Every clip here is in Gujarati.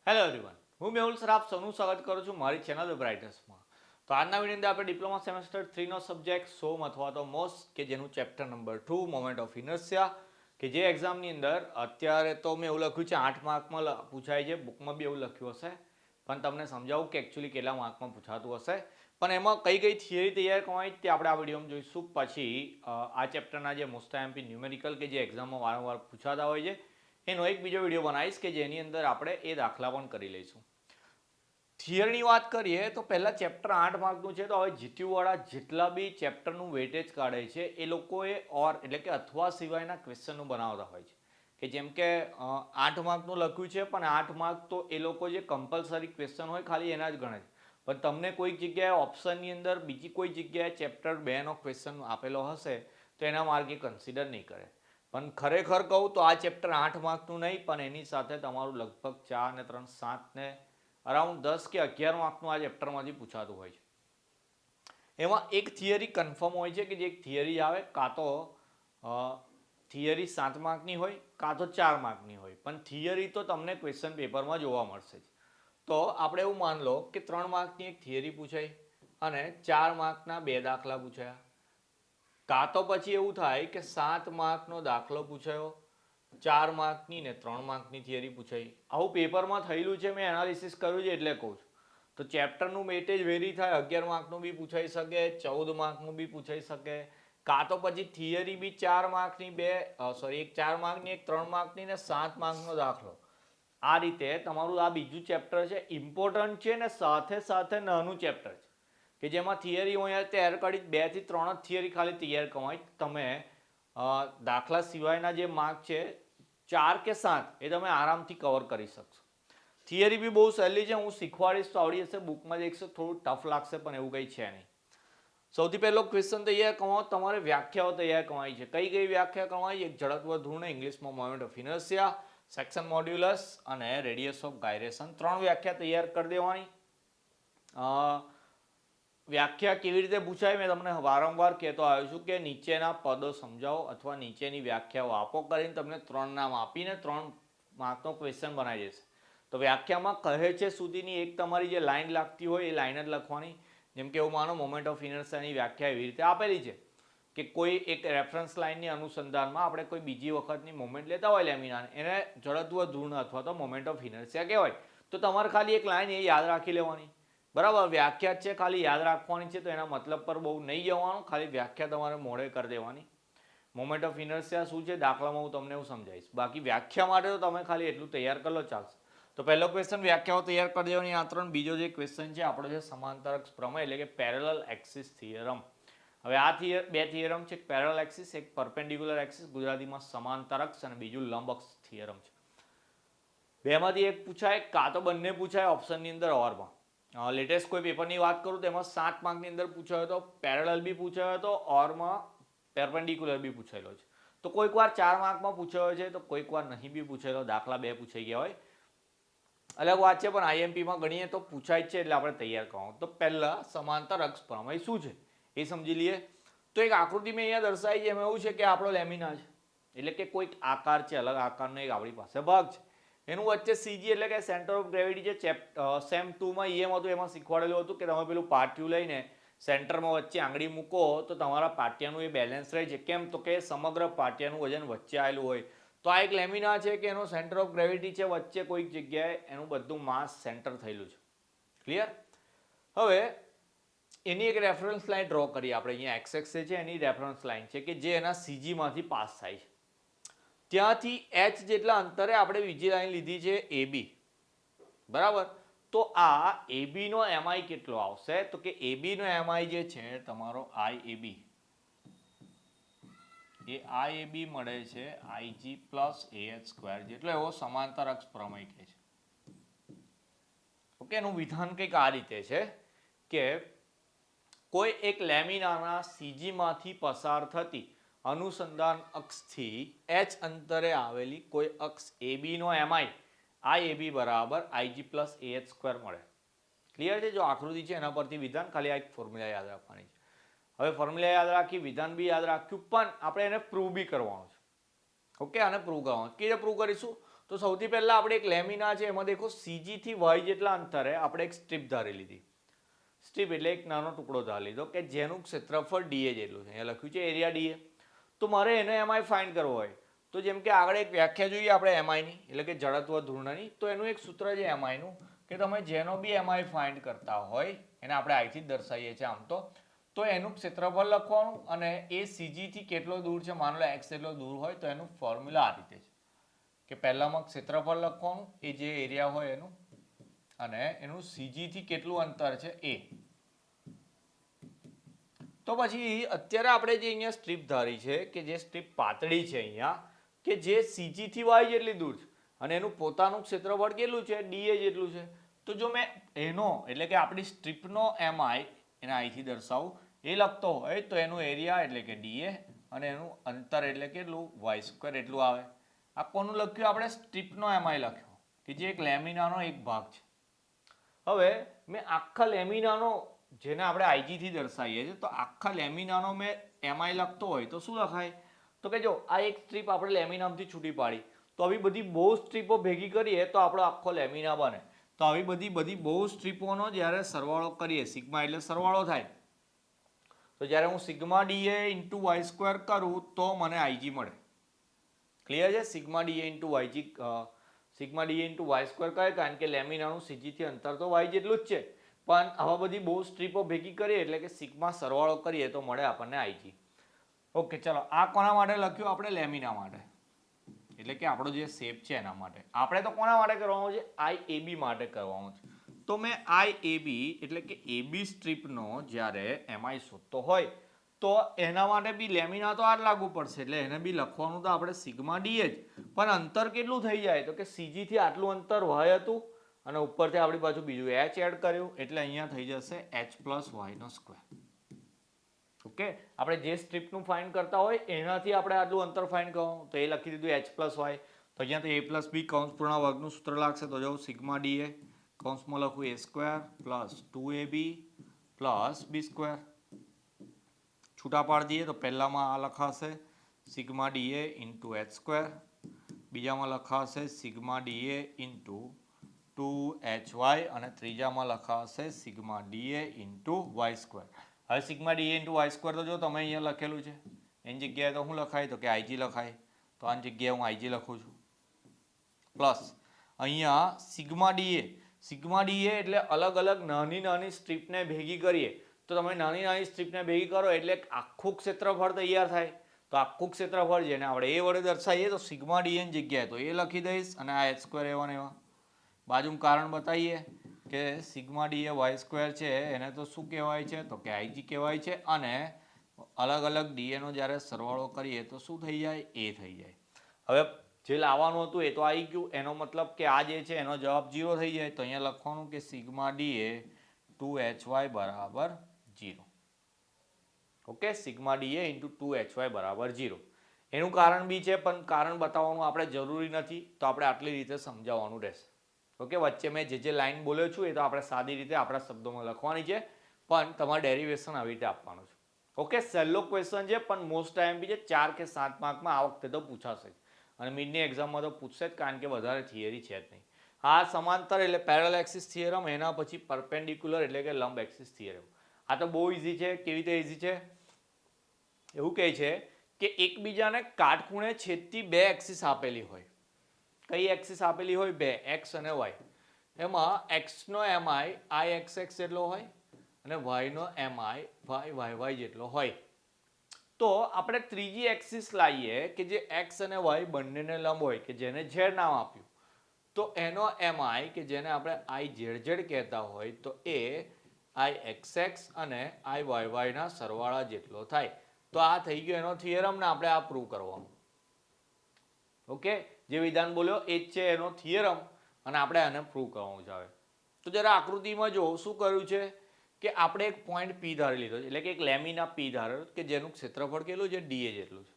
હેલો એવરીવન, હું મેહુલ સરાફ સૌનું સ્વાગત કરું છું મારી ચેનલ ધ બ્રાઇટર્સમાં. તો આજના વિડીયોની અંદર આપણે ડિપ્લોમા સેમેસ્ટર 3નો સબ્જેક્ટ સોમ અથવા તો મોસ કે જેનું chapter number 2 moment of inertia કે જે એક્ઝામની અંદર અત્યારે તો મેં એવું લખ્યું છે 8 માર્કમાં પૂછાય છે, બુકમાં બી એવું લખ્યું હશે, પણ તમને સમજાવું કે એકચ્યુઅલી કેટલા માર્કમાં પૂછાતું હશે. પણ એમાં કઈ કઈ થિયરી તૈયાર કરવાની તે આપણે આ વિડીયોમાં જોઈશું. પછી આ ચેપ્ટરના જે મોસ્ટ એમપી ન્યુમેરિકલ કે જે એક્ઝામમાં વારંવાર પૂછાતા હોય છે એનો એક બીજો વિડીયો બનાવીશ કે જેની અંદર આપણે એ દાખલા પણ કરી લઈશું. થિયરીની વાત કરીએ તો પહેલાં ચેપ્ટર 8 માર્કનું છે, તો હવે જીટીયુવાળા જેટલા બી ચેપ્ટરનું વેટેજ કાઢે છે એ લોકોએ ઓર એટલે કે અથવા સિવાયના ક્વેશ્ચનનું બનાવતા હોય છે. કે જેમ કે 8 માર્કનું લખ્યું છે પણ 8 માર્ક તો એ લોકો જે કમ્પલસરી ક્વેશ્ચન હોય ખાલી એના જ ગણે છે. પણ તમને કોઈક જગ્યાએ ઓપ્શનની અંદર બીજી કોઈ જગ્યાએ ચેપ્ટર 2નો ક્વેશ્ચન આપેલો હશે તો એના માર્ક એ કન્સિડર નહીં કરે. પણ ખરેખર કહું તો આ ચેપ્ટર 8 માર્કનું નહીં, પણ એની સાથે તમારું લગભગ 4 ને 3 7 ને અરાઉન્ડ 10 કે 11 માર્કનું આ ચેપ્ટરમાંથી પૂછાતું હોય છે. એમાં એક થિયરી કન્ફર્મ હોય છે કે જે એક થિયરી આવે કાં તો થિયરી 7 માર્કની હોય કાં તો 4 માર્કની હોય, પણ થિયરી તો તમને ક્વેશ્ચન પેપરમાં જોવા મળશે જ. તો આપણે એવું માન લો કે 3 માર્કની એક થિયરી પૂછાઈ અને 4 માર્કના 2 દાખલા પૂછાયા. કાં તો પછી એવું થાય કે 7 માર્કનો દાખલો પૂછાયો, 4 માર્કની ને 3 માર્કની થિયરી પૂછાઈ. આવું પેપરમાં થયેલું છે, મેં એનાલિસિસ કર્યું છે એટલે કહું છું. તો ચેપ્ટરનું વેટેજ વેરી થાય, 11 માર્કનું બી પૂછાઈ શકે, 14 માર્કનું બી પૂછાઈ શકે. કાં તો પછી થિયરી બી 4 માર્કની એક 4 માર્કની, એક 3 માર્કની ને 7 માર્કનો દાખલો. આ રીતે તમારું આ બીજું ચેપ્ટર છે, ઇમ્પોર્ટન્ટ છે ને સાથે સાથે નાનું ચેપ્ટર છે કે જેમાં થિયરી હું અહીંયા તૈયાર કરી 2 થી 3 જ થિયરી ખાલી તૈયાર કરવાની. તમે દાખલા સિવાયના જે માર્ક છે 4 કે 7 એ તમે આરામથી કવર કરી શકશો. થિયરી બી બહુ સહેલી છે, હું શીખવાડીશ તો આવડી જશે. બુકમાં દેખશો થોડું ટફ લાગશે પણ એવું કંઈ છે નહીં. સૌથી પહેલો ક્વેશ્ચન તૈયાર કરવાનો તમારે વ્યાખ્યાઓ તૈયાર કરવાની છે. કઈ કઈ વ્યાખ્યા કરવાની? એક જડત્વ ધૂળ, ઇંગ્લિશમાં moment of inertia, section modulus અને રેડિયસ ઓફ ગાયરેશન. 3 વ્યાખ્યા તૈયાર કરી દેવાની. વ્યાખ્યા કેવી રીતે પૂછાય મેં તમને વારંવાર કહેતો આવ્યો છું કે નીચેના પદો સમજાવો અથવા નીચેની વ્યાખ્યાઓ આપો કરીને તમને 3 નામ આપીને 3 માર્કનો ક્વેશ્ચન બનાવી દેશે. તો વ્યાખ્યામાં કહે છે સુધીની એક તમારી જે લાઈન લાગતી હોય એ લાઈન જ લખવાની. જેમ કે એવું માનો મોમેન્ટ ઓફ ઇનર્શિયાની વ્યાખ્યા એવી રીતે આપેલી છે કે કોઈ એક રેફરન્સ લાઇનની અનુસંધાનમાં આપણે કોઈ બીજી વખતની મોમેન્ટ લેતા હોય લેમિનાર, એને જડત્વ ધૂર્ણ અથવા તો મોમેન્ટ ઓફ ઇનર્શિયા કહેવાય. તો તમારે ખાલી એક લાઈન એ યાદ રાખી લેવાની. બરાબર, વ્યાખ્યા છે ખાલી યાદ રાખવાની છે, તો એના મતલબ પર બહુ નહીં જવાનું, ખાલી વ્યાખ્યા તમારે મોઢે કરી દેવાની. મોમેન્ટ ઓફ ઇનર્શિયા શું છે દાખલામાં હું તમને એવું સમજાવીશ. બાકી વ્યાખ્યા માટે તો તમે ખાલી એટલું તૈયાર કરી લો ચાલશે. તો પહેલો ક્વેશ્ચન વ્યાખ્યાઓ તૈયાર કરી દેવાની આ 3. બીજો જે ક્વેશ્ચન છે આપણો છે સમાંતરક પ્રમેય એટલે કે પેરેલલ એક્સિસ થિયરમ. હવે આ 2 થિયરમ છે, એક પેરેલલ એક્સિસ, એક પરપેન્ડિક્યુલર એક્સિસ, ગુજરાતીમાં સમાંતરક, અને બીજું લંબ અક્ષ થિયરમ છે. બેમાંથી એક પૂછાય કાં તો બંને પૂછાય ઓપ્શનની અંદર ઓરમાં. લેટેસ્ટ કોઈ પેપરની વાત કરું તો એમાં 7 માર્કની અંદર પૂછાયો હતો, પેરેલલ બી પૂછાયો હતો, ઓરમાં પરપેન્ડિક્યુલર બી પૂછાયેલો છે. તો કોઈક વાર 4 માર્કમાં પૂછાયો છે તો કોઈક વાર નહીં બી પૂછાયેલો, દાખલા 2 પૂછાઈ ગયા હોય અલગ વાત છે, પણ આઈએમપીમાં ગણીએ તો પૂછાય જ છે એટલે આપણે તૈયાર કરવાનું. તો પહેલા સમાંતર અક્ષ પ્રમેય શું છે એ સમજી લઈએ. તો એક આકૃતિ મેં અહીંયા દર્શાવી છે, એમાં એવું છે કે આપણો લેમિના છે એટલે કે કોઈક આકાર છે, અલગ આકારનો એક આપણી પાસે ભાગ છે. એનું વચ્ચે સીજી એટલે કે સેન્ટર ઓફ ગ્રેવિટી છે. સેમ 2માં EM હતું એમાં શીખવાડેલું હતું કે તમે પેલું પાટિયું લઈને સેન્ટરમાં વચ્ચે આંગળી મૂકો તો તમારા પાટિયાનું એ બેલેન્સ રહે છે. કેમ? તો કે સમગ્ર પાટિયાનું વજન વચ્ચે આવેલું હોય. તો આ એક લેમિના છે કે એનો સેન્ટર ઓફ ગ્રેવિટી છે વચ્ચે કોઈક જગ્યાએ, એનું બધું માસ સેન્ટર થયેલું છે. ક્લિયર? હવે એની એક રેફરન્સ લાઇન ડ્રો કરીએ આપણે. અહીંયા એક્સ એક્સ છે એની રેફરન્સ લાઇન છે કે જે એના સીજીમાંથી પાસ થાય છે. ત્યાંથી h જેટલા અંતરે આપણે બીજી લાઈન લીધી છે AB. બરાબર, તો આ AB નો MI કેટલો આવશે? તો કે AB નો MI જે છે તમારો IAB, એ IAB મળે છે IG પ્લસ AH સ્ક્વેર જેટલો. એવો સમાંતર અક્ષ પ્રમેય કહે છે. ઓકે, એનું વિધાન કંઈક આ રીતે છે કે કોઈ એક લેમિનારના સીજીમાંથી પસાર થતી અનુસંધાન અક્ષથી h અંતરે આવેલી કોઈ અક્ષ AB નો MI IAB બરાબર IG પ્લસ AH સ્ક્વેર મળે. ક્લિયર છે? જો આકૃતિ છે એના પરથી વિધાન, ખાલી આ એક ફોર્મ્યુલા યાદ રાખવાની છે. હવે ફોર્મ્યુલા યાદ રાખી, વિધાન બી યાદ રાખ્યું, પણ આપણે એને પ્રૂવ બી કરવાનું છે. ઓકે, આને પ્રૂવ કરવાનું. કેવી રીતે પ્રૂવ કરીશું? તો સૌથી પહેલા આપણે એક લેમિના છે એમાં દેખો સીજી થી વાય જેટલા અંતરે આપણે એક સ્ટ્રીપ ધારી લીધી. સ્ટ્રીપ એટલે એક નાનો ટુકડો ધારી લીધો કે જેનું ક્ષેત્રફળ ડીએ જેટલું છે. અહીંયા લખ્યું છે એરિયા ડીએ. તો મારે એને એમઆઈ ફાઇન્ડ કરવો હોય તો જેમ કે આગળ એક વ્યાખ્યા જોઈએ આપણે એમઆઈની, એટલે કે જડત્વ ધૂર્ણની. તો એનું એક સૂત્ર છે એમઆઈનું કે તમે જેનો બી એમઆઈ ફાઇન્ડ કરતા હોય એને આપણે આઈથી જ દર્શાવીએ છીએ આમ તો એનું ક્ષેત્રફળ લખવાનું અને એ સીજી થી કેટલો દૂર છે, માનો લો એક્સ એટલો દૂર હોય તો એનું ફોર્મ્યુલા આ રીતે છે કે પહેલામાં ક્ષેત્રફળ લખવાનું એ જે એરિયા હોય એનું, અને એનું સીજી થી કેટલું અંતર છે એ. તો પછી અત્યારે આપણે જે અહીંયા સ્ટ્રીપ ધારી છે કે જે સ્ટ્રીપ પાતળી છે અહીંયા, કે જે સીજી થી વાય જેટલી દૂર છે અને એનું પોતાનું ક્ષેત્રફળ કેટલું છે, ડીએ જેટલું છે. તો જો મેં એનો એટલે કે આપણી સ્ટ્રીપનો એમઆઈ એને આઈથી દર્શાવું એ લખતો હોય તો એનું એરિયા એટલે કે ડીએ અને એનું અંતર એટલે કેટલું, વાય સ્ક્વેર એટલું આવે. આ કોનું લખ્યું આપણે? સ્ટ્રીપનો એમઆઈ લખ્યો કે જે એક લેમિનાનો એક ભાગ છે. હવે મેં આખા લેમિનાનો, જેને આપણે આઈજી થી દર્શાવીએ છીએ, તો આખા લેમિનાનો મેં એમઆઈ લખતો હોય તો શું લખાય? તો કે જો આ એક સ્ટ્રીપ આપણે લેમિનામાંથી છૂટી પાડી તો આવી બધી બહુ સ્ટ્રીપો ભેગી કરીએ તો આપણો આખો લેમિના બને. તો આવી બધી બહુ સ્ટ્રીપોનો જ્યારે સરવાળો કરીએ, સિગ્મા એટલે સરવાળો થાય, તો જ્યારે હું sigma D A into Y square કરું તો મને આઈજી મળે. ક્લિયર છે? Sigma D A into Y G, sigma D A into Y square કહે કારણ કે લેમિનાનું સીજીથી અંતર તો વાય જેટલું જ છે, પણ આવા બધી બહુ સ્ટ્રીપો ભેગી કરીએ એટલે કે સિગ્મા સરવાળો કરીએ તો મળે આપણને આઈજી. ઓકે, ચલો આ કોના માટે લખ્યું આપણે? લેમિના માટે, એટલે કે આપણો જે શેપ છે એના માટે. આપણે તો કોના માટે કરવાનું છે? આઈએબી માટે કરવાનું છે. તો મેં આઈએબી એટલે કે એબી સ્ટ્રીપનો જ્યારે એમઆઈ શોધતો હોય તો એના માટે બી લેમિના તો આ જ લાગુ પડશે, એટલે એને બી લખવાનું તો આપણે સિગ્મા ડી જ, પણ અંતર કેટલું થઈ જાય તો કે સીજી થી આટલું અંતર વાય હતું અને ઉપરથી આપણી પાછું બીજું એચ એડ કર્યું એટલે અહીંયા થઈ જશે એચ પ્લસ વાયનો સ્ક્વેર. ઓકે, આપણે જે સ્ટ્રીપનું ફાઇન્ડ કરતા હોય એનાથી આપણે આટલું અંતર ફાઇન્ડ કરવાનું, તો એ લખી દીધું એચ પ્લસ વાય. તો અહીંયા તો એ પ્લસ બી કૌંસ પૂર્ણ વર્ગનું સૂત્ર લાગશે. તો જો સિગ્મા ડી એ કૌંસમાં લખું A square plus 2ab plus B square. છૂટા પાડી દઈએ તો પહેલામાં આ લખાશે sigma D A into H square, બીજામાં લખાશે સિગ્મા ડીએ ઇન્ટુ 2hy અને ત્રીજામાં લખાશે sigma D A into Y square. હવે sigma D A into Y square તો જો તમે અહીંયા લખેલું છે, એની જગ્યાએ તો શું લખાય તો કે આઈજી લખાય. તો આની જગ્યાએ હું આઈજી લખું છું પ્લસ અહીંયા સિગ્મા ડીએ એટલે અલગ અલગ નાની નાની સ્ટ્રીપને ભેગી કરીએ તો તમે નાની નાની સ્ટ્રીપને ભેગી કરો એટલે આખું ક્ષેત્રફળ તૈયાર થાય. તો આખું ક્ષેત્રફળ જેને આપણે એ વડે દર્શાવીએ તો સિગ્મા ડીએની જગ્યાએ તો એ લખી દઈશ અને આ એચ સ્ક્વેર એવા ને એવા. બાજુમાં કારણ બતાવીએ કે સિગ્મા ડીએ વાય સ્ક્વેર છે એને તો શું કહેવાય છે તો કે આઈજી કહેવાય છે, અને અલગ અલગ ડીએનો જ્યારે સરવાળો કરીએ તો શું થઈ જાય? એ થઈ જાય. હવે જે લાવવાનું હતું એ તો આવી ગયું, એનો મતલબ કે આ જે છે એનો જવાબ 0 થઈ જાય. તો અહીંયા લખવાનું કે સિગ્મા ડીએ 2hy બરાબર 0. Okay, sigma D A into 2hy બરાબર 0. એનું કારણ બી છે પણ કારણ બતાવવાનું આપણે જરૂરી નથી, તો આપણે આટલી રીતે સમજાવવાનું રહેશે. ઓકે, વચ્ચે મેં જે લાઈન બોલ્યો છું એ તો આપણે સાદી રીતે આપણા શબ્દોમાં લખવાની છે, પણ તમારે ડેરિવેશન આવી રીતે આપવાનું છે. ઓકે, સહેલો ક્વેશ્ચન છે પણ મોસ્ટ ટાઈમ બી છે 4 કે 7 માર્કમાં આ વખતે તો પૂછાશે જ, અને મિડની એક્ઝામમાં તો પૂછશે જ કારણ કે વધારે થિયરી છે જ નહીં. આ સમાંતર એટલે પેરેલલ એક્સિસ થિયરમ, એના પછી પરપેન્ડિક્યુલર એટલે કે લંબ એક્સિસ થિયરમ. આ તો બહુ ઇઝી છે. કેવી રીતે ઇઝી છે? એવું કહે છે કે એકબીજાને કાટખૂણે છેદતી બે એક્સિસ આપેલી હોય. કઈ એક્સિસ આપેલી હોય? બે, એક્સ અને વાય. એમાં એક્સનો એમઆઈ આઈ એક્સ એક્સ જેટલો હોય અને વાયનો એમઆઈ વાય વાય વાય જેટલો હોય. તો આપણે ત્રીજી એક્સિસ લાવીએ કે જે એક્સ અને વાય બંનેને લંબ હોય, કે જેને ઝેડ નામ આપ્યું, તો એનો એમઆઈ કે જેને આપણે આઈ ઝેડ ઝેડ કહેતા હોય તો એ આઈ એક્સ એક્સ અને આઈ વાય વાયના સરવાળા જેટલો થાય. તો આ થઈ ગયો એનો થિયરમ ને આપણે આ પ્રૂવ કરવાનું. ઓકે, જે વિધાન બોલ્યો એ જ છે એનો થિયરમ અને આપણે આને પ્રૂવ કરવાનું છે. હવે તો જરા આકૃતિમાં જો શું કર્યું છે કે આપણે એક પોઈન્ટ પી ધારી લીધો છે, એટલે કે એક લેમિના પી ધાર્યો કે જેનું ક્ષેત્રફળ કેટલું છે? ડીએ જેટલું છે.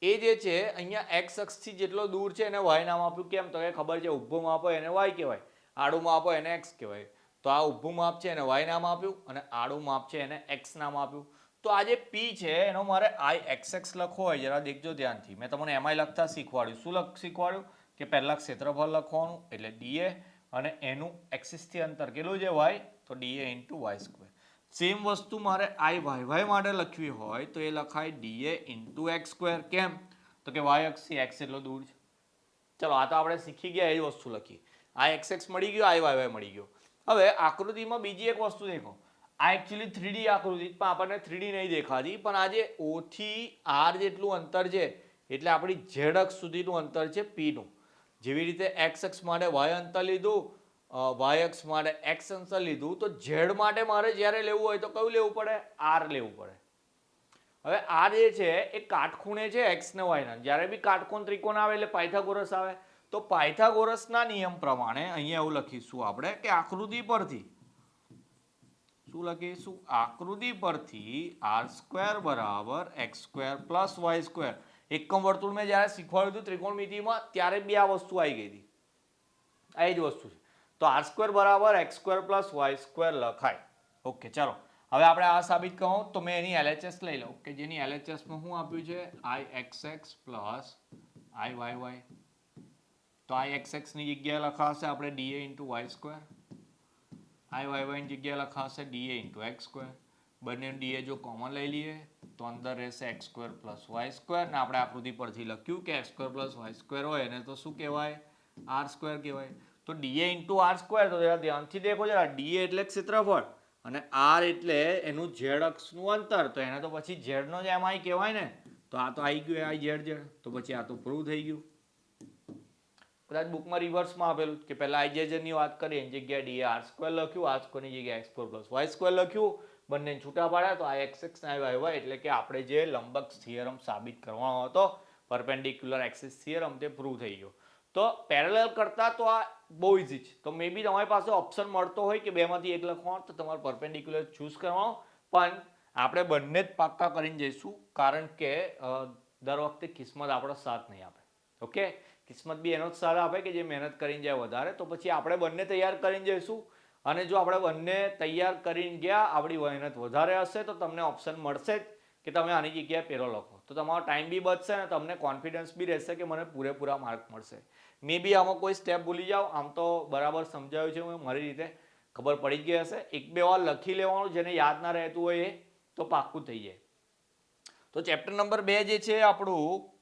એ જે છે અહીંયા એક્સ અક્ષથી જેટલો દૂર છે એને વાય નામ આપ્યું. કેમ તો કે ખબર છે ઊભું માપ હોય એને વાય કહેવાય, આડું માપ હોય એને એક્સ કહેવાય. તો આ ઊભું માપ છે એને વાય નામ આપ્યું અને આડું માપ છે એને એક્સ નામ આપ્યું. તો આ જે પી છે એનો મારે આઈ એક્સ એક્સ લખવો હોય, જરા દેખજો ધ્યાનથી. મેં તમને એમાંય લખતા શીખવાડ્યું. શું શીખવાડ્યું? કે પહેલાં ક્ષેત્રફળ લખવાનું એટલે ડીએ અને એનું એક્સિસથી અંતર કેટલું છે વાય, તો D A into Y square. Same વસ્તુ મારે આઈ વાય માટે લખવી હોય તો એ લખાય ડીએ ઇન્ટુ એક્સ સ્ક્વેર. કેમ? તો કે વાય અક્ષથી એક્સ એટલો દૂર છે. ચલો આ તો આપણે શીખી ગયા એ વસ્તુ લખી. આ એક્સ એક્સ મળી ગયો, આઈ વાય વાય મળી ગયો. હવે આકૃતિમાં બીજી એક વસ્તુ દેખો. આ એકચ્યુઅલી 3D આકૃતિ પણ આપણને 3D નહીં દેખાતી, પણ આ જે O થી R જેટલું અંતર છે એટલે આપણી ઝેડ અક્ષ સુધીનું અંતર છે P નું. જેવી રીતે એક્સ અક્ષ માટે વાય અંતર લીધું, વાય અક્ષ માટે એક્સ અંતર લીધું, તો ઝેડ માટે મારે જ્યારે લેવું હોય તો કયું લેવું પડે? R લેવું પડે. હવે આ જે છે એ કાટખૂણે છે એક્સ ને વાયના. જ્યારે બી કાટકોણ ત્રિકોણ આવે એટલે પાયથાગોરસ આવે. તો પાયથાગોરસના નિયમ પ્રમાણે અહીંયા એવું લખીશું આપણે કે આકૃતિ પરથી શું લખીશું? આકૃતિ પરથી આર સ્ક્વેર બરાબર X square plus Y square. એકમ વર્તુળ મેં જ્યારે શીખવાડ્યું હતું ત્રિકોણમિતિમાં ત્યારે બી આ વસ્તુ આવી ગઈ હતી. આ જ વસ્તુ છે. તો આર સ્ક્વેર બરાબર X square plus Y square લખાય. ઓકે, ચાલો હવે આપણે આ સાબિત કહું તો મેં એની એલએચએસ લઈ લઉં કે જેની એલએચએસમાં શું આપ્યું છે? I X X plus I Y Y. તો આઈ એક્સ એક્સની જગ્યાએ લખાશે આપણે D A into Y square. I Y વાયની જગ્યાએ લખાશે ડીએ ઇન્ટુ એક્સ સ્ક્વેર. બંને ડીએ જો કોમન લઈ લઈએ તો અંદર રહેશે X square plus Y square. ને આપણે આકૃતિ પરથી લખ્યું કે X square plus Y square હોય એને તો શું કહેવાય? આર સ્ક્વેર કહેવાય. તો ડીએ ઇન્ટુ આર સ્ક્વેર, તો ધ્યાનથી દેખો જરા, ડીએ એટલે ક્ષેત્રફળ અને આર એટલે એનું ઝેડ અક્ષનું અંતર. તો એને તો પછી ઝેડનો જ એમઆઈ કહેવાય ને. તો આ તો આવી ગયું આઈ ઝેડ ઝેડ. તો પછી આ તો પ્રૂવ થઈ ગયું. કદાચ બુકમાં રિવર્સમાં આપેલું કે પહેલા આઈ ઝેડની વાત કરીએ એની જગ્યાએ ડીએ આર સ્ક્વેર લખ્યું, આર સ્ક્વેરની જગ્યાએ X square plus Y square લખ્યું, બંને છૂટા પાડ્યા. તો આ X X I Y Y એટલે કે આપણે જે લંબક થિયરમ સાબિત કરવાનો હતો પરપેન્ડિક્યુલર એક્સિસ થિયરમ તે પ્રૂવ થઈ ગયો. તો પેરેલલ કરતા તો આ બહુ ઇઝી છે. તો મે બી તમારી પાસે ઓપ્શન મળતો હોય કે બેમાંથી એક લખવાનો તો તમારે પરપેન્ડિક્યુલર ચૂઝ કરવાનો, પણ આપણે બંને જ પાક્કા કરીને જઈશું કારણ કે દર વખતે કિસ્મત આપણો સાથ નહીં આપે. ઓકે, કિસ્મત બી એનો જ સાથ આપે કે જે મહેનત કરીને જાય વધારે. તો પછી આપણે બંને તૈયાર કરીને જઈશું અને જો આપણે બંને તૈયાર કરીને ગયા આપણી મહેનત વધારે હશે તો તમને ઓપ્શન મળશે જ કે તમે આની જગ્યાએ પેલો લખો. તો તમારો ટાઈમ બી બચશે અને તમને કોન્ફિડન્સ બી રહેશે કે મને પૂરેપૂરા માર્ક મળશે. મે બી આમાં કોઈ સ્ટેપ ભૂલી જાઓ, આમ તો બરાબર સમજાવ્યું છે, હું મારી રીતે ખબર પડી જ ગઈ હશે. એક બે વાર લખી લેવાનું, જેને યાદ ના રહેતું હોય એ તો પાક્કું થઈ જાય. તો ચેપ્ટર નંબર 2 જે છે આપણું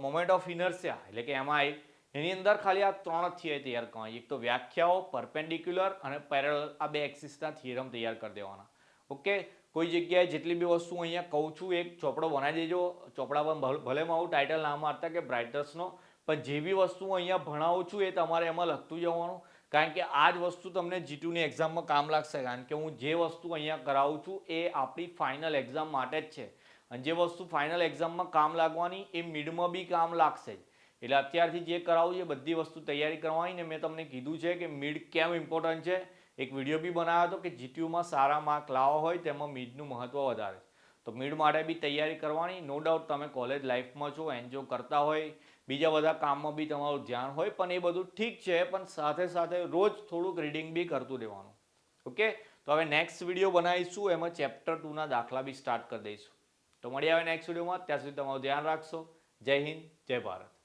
મોમેન્ટ ઓફ ઇનર્શિયા એટલે કે એમઆઈ, એની અંદર ખાલી આ 3 જ થિયરી તૈયાર કરવાની. એક તો વ્યાખ્યાઓ, પરપેન્ડિક્યુલર અને પેરેલલ, આ બે એક્સિસના થિયરમ તૈયાર કરી દેવાના. ઓકે, કોઈ જગ્યાએ જેટલી બી વસ્તુ અહીંયા કહું છું એક ચોપડો બનાવી દેજો. ચોપડા પર ભલે મારું ટાઇટલ ના મારતા કે બ્રાઇટર્સનો, પણ જે બી વસ્તુ અહીંયા ભણાવું છું એ તમારે એમાં લખતું જવાનું. કારણ કે આ જ વસ્તુ તમને G2ની એક્ઝામમાં કામ લાગશે. કારણ કે હું જે વસ્તુ અહીંયા કરાવું છું એ આપણી ફાઇનલ એક્ઝામ માટે જ છે. અને જે વસ્તુ ફાઇનલ એક્ઝામમાં કામ લાગવાની એ મિડમાં બી કામ લાગશે જ. એટલે અત્યારથી જે કરાવું છે બધી વસ્તુ તૈયારી કરવાની. ને મેં તમને કીધું છે કે મિડ કેમ ઇમ્પોર્ટન્ટ છે. એક વિડીયો બી બનાવ્યો હતો કે G2માં સારા માર્ક લાવવા હોય તેમાં મિડનું મહત્વ વધારે છે. તો મિડ માટે બી તૈયારી કરવાની. નો ડાઉટ તમે કોલેજ લાઈફમાં છો, એન્જોય કરતા હોય, બીજા બધા કામમાં બી તમારું ધ્યાન હોય, પણ એ બધું ઠીક છે, પણ સાથે સાથે રોજ થોડુંક રીડિંગ બી કરતું રહેવાનું. ઓકે, તો હવે નેક્સ્ટ વિડીયો બનાવીશું, એમાં ચેપ્ટર 2ના દાખલા બી સ્ટાર્ટ કરી દઈશું. તો મળી આવે નેક્સ્ટ વિડીયોમાં. ત્યાં સુધી તમારું ધ્યાન રાખશો. જય હિન્દ, જય ભારત.